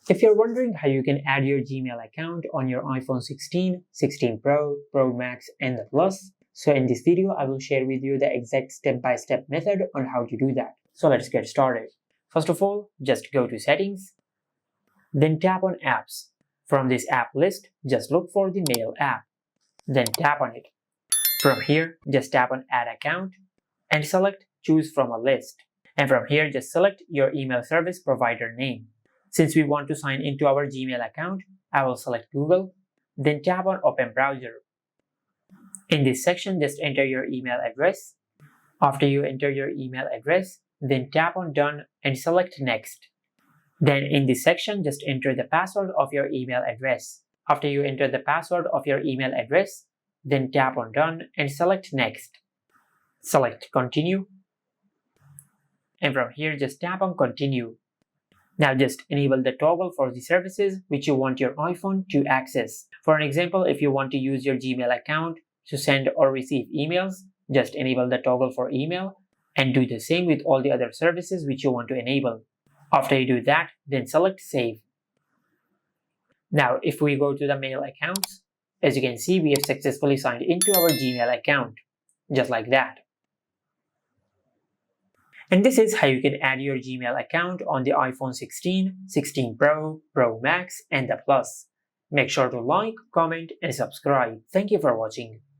If you're wondering how you can add your Gmail account on your iPhone 16, 16 Pro, Pro Max, and the Plus, so in this video I will share with you the exact step-by-step method on how to do that. So let's get started. First of all, just go to Settings, then tap on Apps. From this app list, just look for the Mail app, then tap on it. From here, just tap on Add Account and select Choose from a list. And from here, just select your email service provider name. Since we want to sign into our Gmail account, I will select Google, then tap on Open Browser. In this section, just enter your email address. After you enter your email address, then tap on Done and select Next. Then in this section, just enter the password of your email address. After you enter the password of your email address, then tap on Done and select Next. Select Continue. And from here, just tap on Continue. Now just enable the toggle for the services which you want your iPhone to access. For an example, if you want to use your Gmail account to send or receive emails, just enable the toggle for email and do the same with all the other services which you want to enable. After you do that, then select Save. Now if we go to the mail accounts, as you can see, we have successfully signed into our Gmail account, just like that. And this is how you can add your Gmail account on the iPhone 16, 16 Pro, Pro Max, and the Plus. Make sure to like, comment, and subscribe. Thank you for watching.